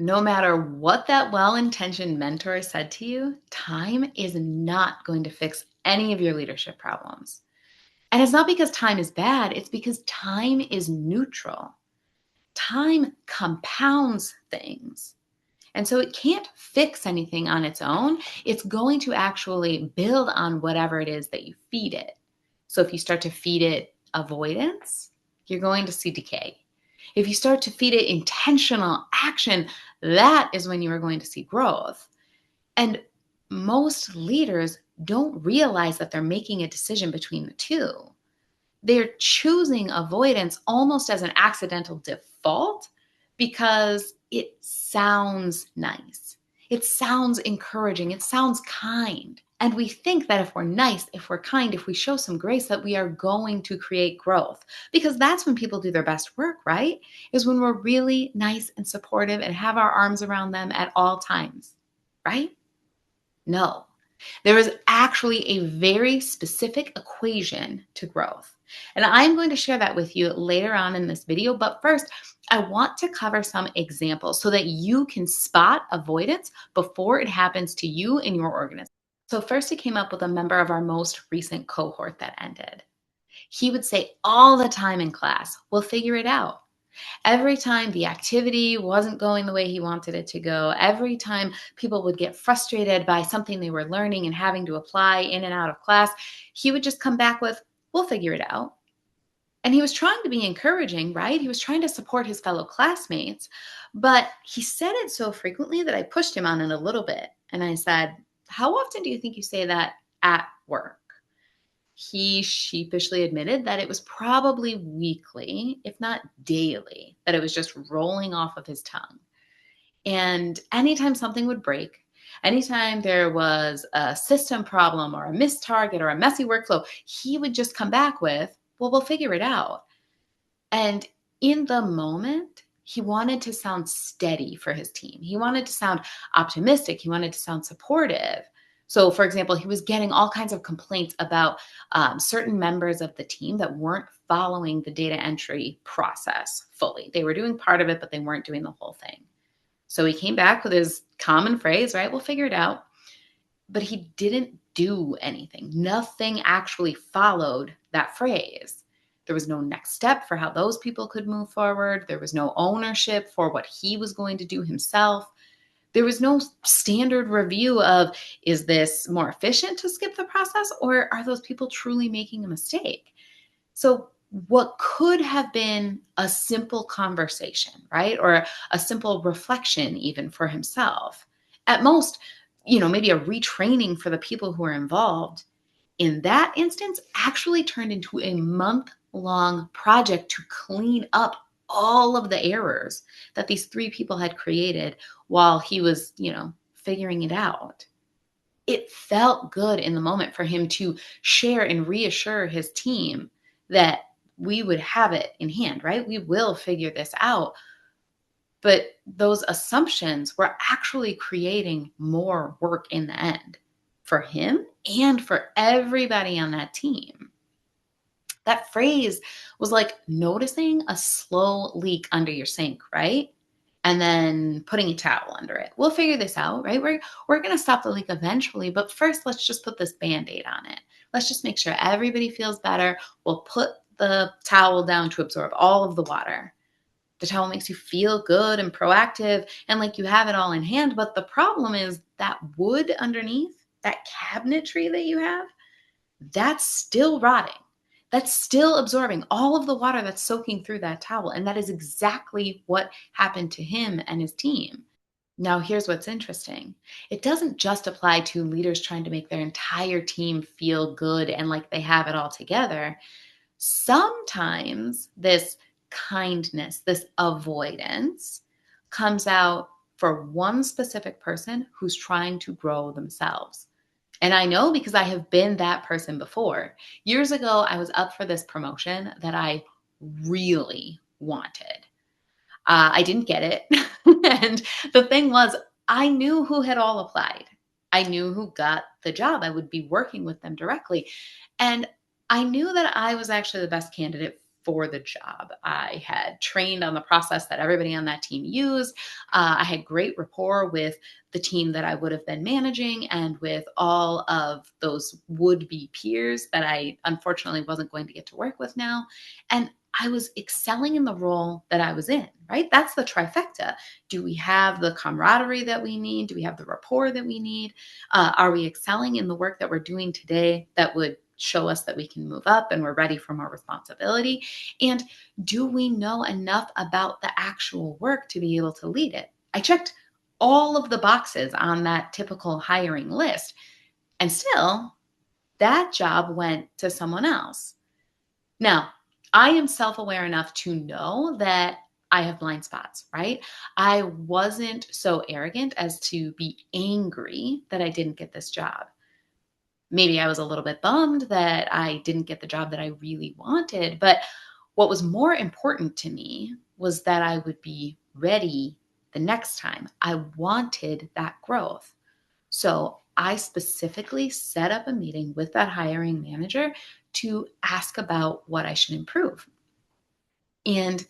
No matter what that well-intentioned mentor said to you, time is not going to fix any of your leadership problems. And it's not because time is bad, it's because time is neutral. Time compounds things. And so it can't fix anything on its own. It's going to actually build on whatever it is that you feed it. So if you start to feed it avoidance, you're going to see decay. If you start to feed it intentional action, that is when you are going to see growth. And most leaders don't realize that they're making a decision between the two. They're choosing avoidance almost as an accidental default because it sounds nice. It sounds encouraging. It sounds kind. And we think that if we're nice, if we're kind, if we show some grace, that we are going to create growth. Because that's when people do their best work, right? Is when we're really nice and supportive and have our arms around them at all times, right? No. There is actually a very specific equation to growth. And I'm going to share that with you later on in this video. But first, I want to cover some examples so that you can spot avoidance before it happens to you in your organization. So first, he came up with a member of our most recent cohort that ended. He would say all the time in class, "We'll figure it out." Every time the activity wasn't going the way he wanted it to go, every time people would get frustrated by something they were learning and having to apply in and out of class, he would just come back with, "We'll figure it out." And he was trying to be encouraging, right? He was trying to support his fellow classmates, but he said it so frequently that I pushed him on it a little bit. And I said, "How often do you think you say that at work?" He sheepishly admitted that it was probably weekly, if not daily, that it was just rolling off of his tongue. And anytime something would break, anytime there was a system problem or a missed target or a messy workflow, he would just come back with, "Well, we'll figure it out." And in the moment, he wanted to sound steady for his team. He wanted to sound optimistic. He wanted to sound supportive. So, for example, he was getting all kinds of complaints about certain members of the team that weren't following the data entry process fully. They were doing part of it, but they weren't doing the whole thing. So he came back with his common phrase, right? "We'll figure it out." But he didn't do anything. Nothing actually followed that phrase. There was no next step for how those people could move forward. There was no ownership for what he was going to do himself. There was no standard review of, is this more efficient to skip the process, or are those people truly making a mistake? So what could have been a simple conversation, right? Or a simple reflection even for himself. At most, maybe a retraining for the people who are involved, in that instance actually turned into a month-long project to clean up all of the errors that these three people had created while he was, figuring it out. It felt good in the moment for him to share and reassure his team that we would have it in hand, right? We will figure this out. But those assumptions were actually creating more work in the end for him and for everybody on that team. That phrase was like noticing a slow leak under your sink, right? And then putting a towel under it. We'll figure this out, right? We're going to stop the leak eventually, but first let's just put this Band-Aid on it. Let's just make sure everybody feels better. We'll put the towel down to absorb all of the water. The towel makes you feel good and proactive and like you have it all in hand. But the problem is that wood underneath, that cabinetry that you have, that's still rotting. That's still absorbing all of the water that's soaking through that towel. And that is exactly what happened to him and his team. Now, here's what's interesting. It doesn't just apply to leaders trying to make their entire team feel good and like they have it all together. Sometimes this kindness, this avoidance comes out for one specific person who's trying to grow themselves. And I know because I have been that person before. Years ago, I was up for this promotion that I really wanted. I didn't get it. And the thing was, I knew who had all applied. I knew who got the job. I would be working with them directly. And I knew that I was actually the best candidate for the job. I had trained on the process that everybody on that team used. I had great rapport with the team that I would have been managing and with all of those would-be peers that I unfortunately wasn't going to get to work with now. And I was excelling in the role that I was in, right? That's the trifecta. Do we have the camaraderie that we need? Do we have the rapport that we need? Are we excelling in the work that we're doing today that would show us that we can move up and we're ready for more responsibility? And do we know enough about the actual work to be able to lead it? I checked all of the boxes on that typical hiring list, and still that job went to someone else. Now, I am self aware enough to know that I have blind spots, right? I wasn't so arrogant as to be angry that I didn't get this job. Maybe I was a little bit bummed that I didn't get the job that I really wanted. But what was more important to me was that I would be ready the next time. I wanted that growth. So I specifically set up a meeting with that hiring manager to ask about what I should improve. And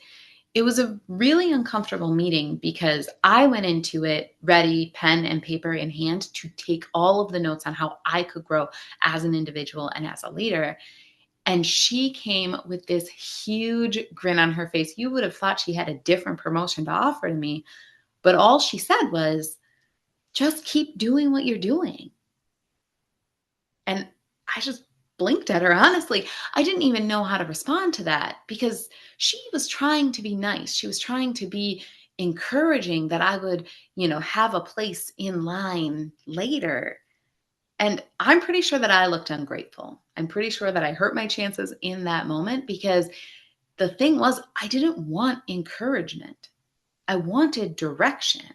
it was a really uncomfortable meeting because I went into it ready, pen and paper in hand, to take all of the notes on how I could grow as an individual and as a leader. And she came with this huge grin on her face. You would have thought she had a different promotion to offer to me, but all she said was, just keep doing what you're doing. And I just blinked at her. Honestly, I didn't even know how to respond to that because she was trying to be nice. She was trying to be encouraging that I would, have a place in line later. And I'm pretty sure that I looked ungrateful. I'm pretty sure that I hurt my chances in that moment because the thing was, I didn't want encouragement. I wanted direction.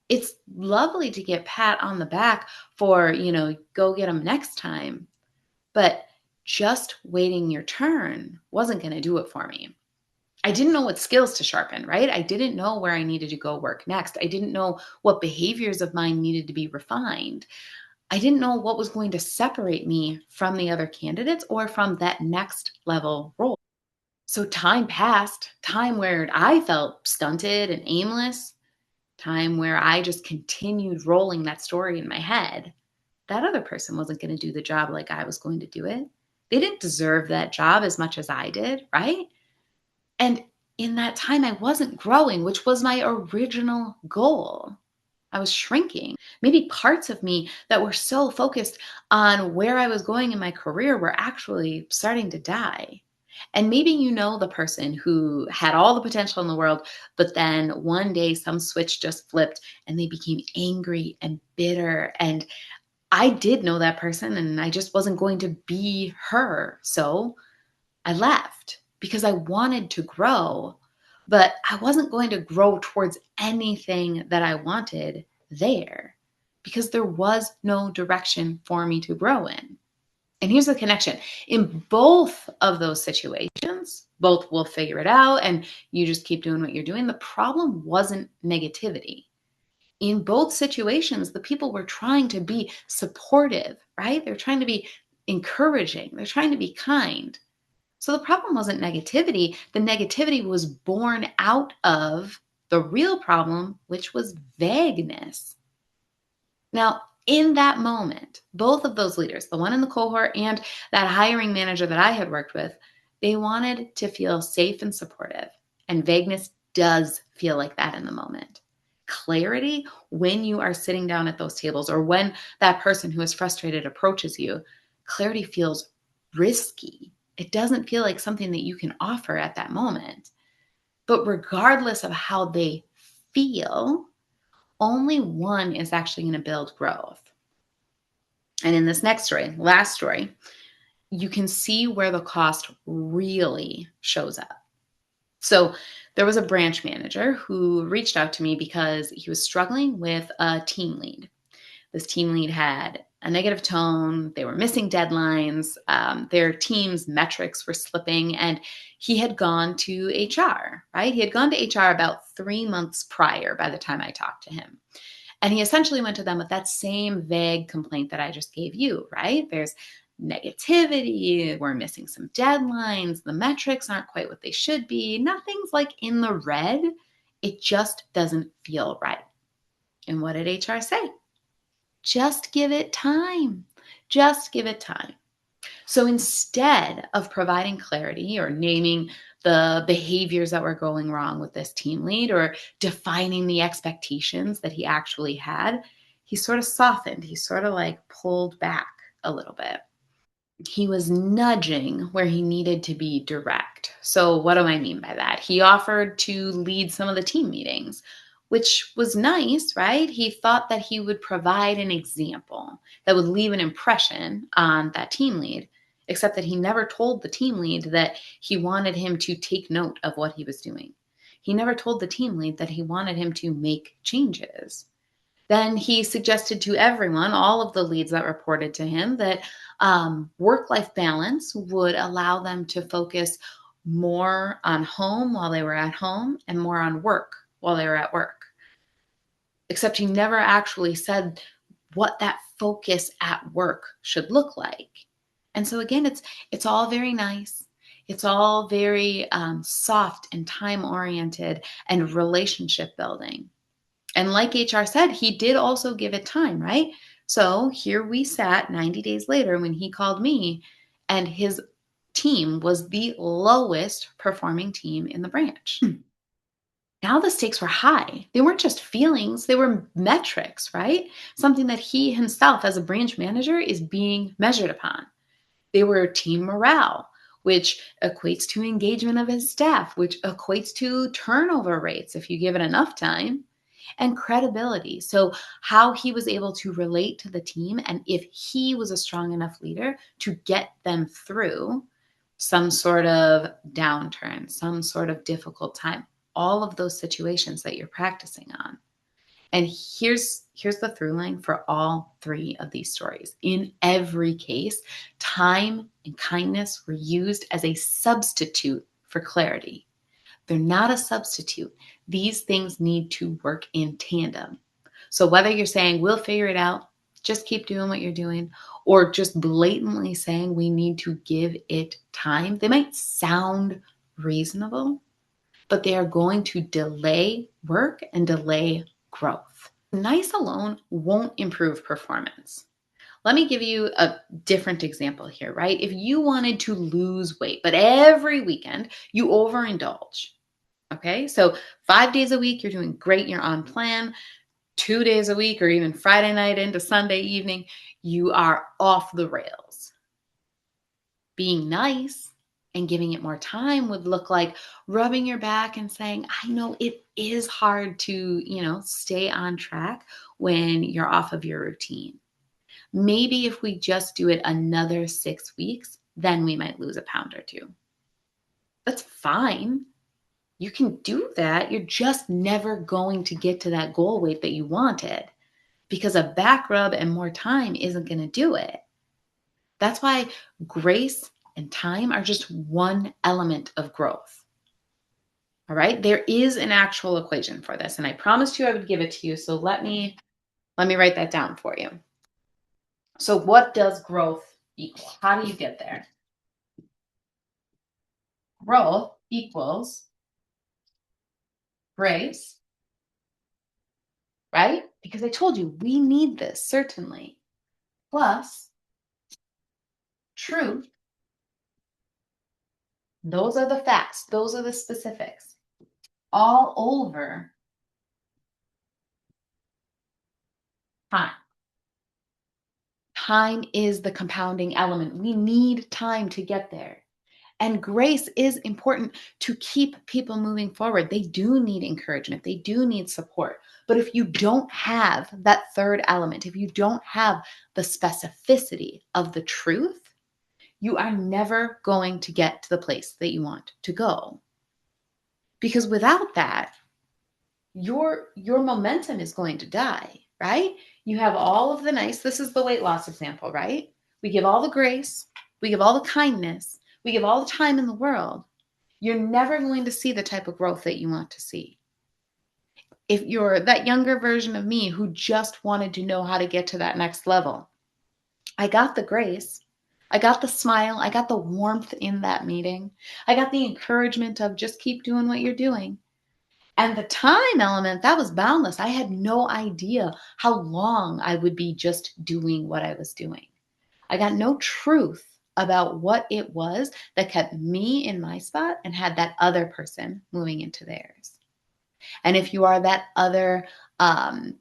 It's lovely to get pat on the back for, go get them next time. But just waiting your turn wasn't going to do it for me. I didn't know what skills to sharpen, right? I didn't know where I needed to go work next. I didn't know what behaviors of mine needed to be refined. I didn't know what was going to separate me from the other candidates or from that next level role. So time passed, time where I felt stunted and aimless, time where I just continued rolling that story in my head. That other person wasn't going to do the job like I was going to do it. They didn't deserve that job as much as I did, right? And in that time, I wasn't growing, which was my original goal. I was shrinking. Maybe parts of me that were so focused on where I was going in my career were actually starting to die. And maybe you know the person who had all the potential in the world, but then one day some switch just flipped and they became angry and bitter. And I did know that person and I just wasn't going to be her. So I left because I wanted to grow, but I wasn't going to grow towards anything that I wanted there because there was no direction for me to grow in. And here's the connection. In both of those situations, both will figure it out and you just keep doing what you're doing. The problem wasn't negativity. In both situations, the people were trying to be supportive, right? They're trying to be encouraging. They're trying to be kind. So the problem wasn't negativity. The negativity was born out of the real problem, which was vagueness. Now, in that moment, both of those leaders, the one in the cohort and that hiring manager that I had worked with, they wanted to feel safe and supportive. And vagueness does feel like that in the moment. Clarity, when you are sitting down at those tables or when that person who is frustrated approaches you, clarity feels risky. It doesn't feel like something that you can offer at that moment. But regardless of how they feel, only one is actually going to build growth. And in this next story, last story, you can see where the cost really shows up. So there was a branch manager who reached out to me because he was struggling with a team lead. This team lead had a negative tone. They were missing deadlines. Their team's metrics were slipping. And he had gone to HR, right? He had gone to HR about 3 months prior by the time I talked to him. And he essentially went to them with that same vague complaint that I just gave you, right? There's negativity, we're missing some deadlines, the metrics aren't quite what they should be, nothing's like in the red. It just doesn't feel right. And what did HR say? Just give it time. Just give it time. So instead of providing clarity or naming the behaviors that were going wrong with this team lead or defining the expectations that he actually had, he sort of softened. He sort of like pulled back a little bit. He was nudging where he needed to be direct. So, what do I mean by that? He offered to lead some of the team meetings, which was nice, right? He thought that he would provide an example that would leave an impression on that team lead, except that he never told the team lead that he wanted him to take note of what he was doing. He never told the team lead that he wanted him to make changes. Then he suggested to everyone, all of the leads that reported to him, that work life balance would allow them to focus more on home while they were at home and more on work while they were at work. Except he never actually said what that focus at work should look like. And so again, it's all very nice. It's all very soft and time oriented and relationship building. And like HR said, he did also give it time, right? So here we sat 90 days later when he called me, and his team was the lowest performing team in the branch. Now the stakes were high. They weren't just feelings, they were metrics, right? Something that he himself, as a branch manager, is being measured upon. They were team morale, which equates to engagement of his staff, which equates to turnover rates if you give it enough time, and credibility. So, how he was able to relate to the team and if he was a strong enough leader to get them through some sort of downturn, some sort of difficult time, all of those situations that you're practicing on. And here's the through line for all three of these stories. In every case, time and kindness were used as a substitute for clarity. They're not a substitute. These things need to work in tandem. So whether you're saying we'll figure it out, just keep doing what you're doing, or just blatantly saying we need to give it time, they might sound reasonable, but they are going to delay work and delay growth. Nice alone won't improve performance. Let me give you a different example here, right? If you wanted to lose weight, but every weekend you overindulge, okay? So 5 days a week, you're doing great, you're on plan. 2 days a week, or even Friday night into Sunday evening, you are off the rails. Being nice and giving it more time would look like rubbing your back and saying, I know it is hard to, stay on track when you're off of your routine. Maybe if we just do it another 6 weeks, then we might lose a pound or two. That's fine. You can do that. You're just never going to get to that goal weight that you wanted because a back rub and more time isn't going to do it. That's why grace and time are just one element of growth. All right. There is an actual equation for this, and I promised you I would give it to you. So let me write that down for you. So what does growth equal? How do you get there? Growth equals grace, right? Because I told you we need this, certainly. Plus truth. Those are the facts. Those are the specifics. All over time. Time is the compounding element. We need time to get there. And grace is important to keep people moving forward. They do need encouragement. They do need support. But if you don't have that third element, if you don't have the specificity of the truth, you are never going to get to the place that you want to go. Because without that, your momentum is going to die, right? You have all of the nice, this is the weight loss example, right? We give all the grace, we give all the kindness, we give all the time in the world. You're never going to see the type of growth that you want to see. If you're that younger version of me who just wanted to know how to get to that next level, I got the grace, I got the kindness, I got all the time in the world. You're never going to see the type of growth that you want to see. If you're that younger version of me who just wanted to know how to get to that next level, I got the grace, I got the smile. I got the warmth in that meeting. I got the encouragement of just keep doing what you're doing. And the time element, that was boundless. I had no idea how long I would be just doing what I was doing. I got no truth about what it was that kept me in my spot and had that other person moving into theirs. And if you are that other um,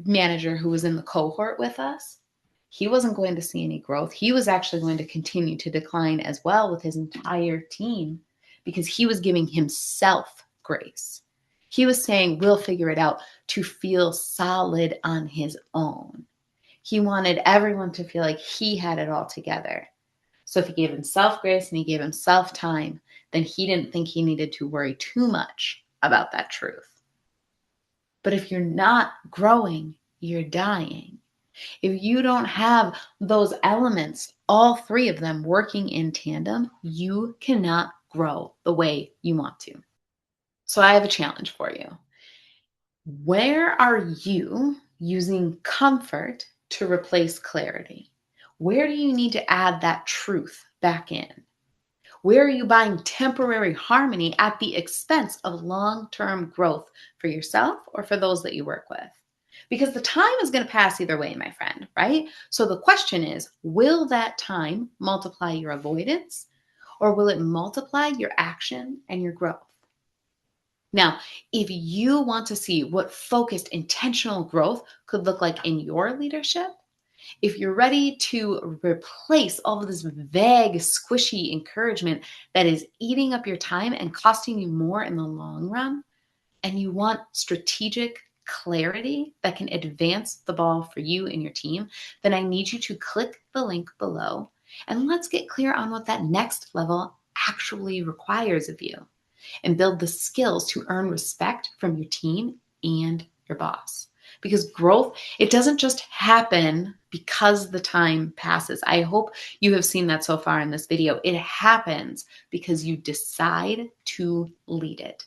manager who was in the cohort with us, he wasn't going to see any growth. He was actually going to continue to decline as well with his entire team because he was giving himself grace. He was saying, we'll figure it out to feel solid on his own. He wanted everyone to feel like he had it all together. So if he gave himself grace and he gave himself time, then he didn't think he needed to worry too much about that truth. But if you're not growing, you're dying. If you don't have those elements, all three of them working in tandem, you cannot grow the way you want to. So I have a challenge for you. Where are you using comfort to replace clarity? Where do you need to add that truth back in? Where are you buying temporary harmony at the expense of long-term growth for yourself or for those that you work with? Because the time is going to pass either way, my friend, right? So the question is, will that time multiply your avoidance or will it multiply your action and your growth? Now, if you want to see what focused, intentional growth could look like in your leadership, if you're ready to replace all of this vague, squishy encouragement that is eating up your time and costing you more in the long run, and you want strategic clarity that can advance the ball for you and your team, then I need you to click the link below and let's get clear on what that next level actually requires of you and build the skills to earn respect from your team and your boss. Because growth, it doesn't just happen because the time passes. I hope you have seen that so far in this video. It happens because you decide to lead it.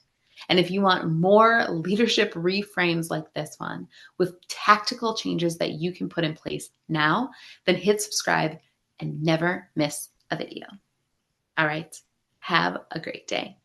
And if you want more leadership reframes like this one with tactical changes that you can put in place now, then hit subscribe and never miss a video. All right, have a great day.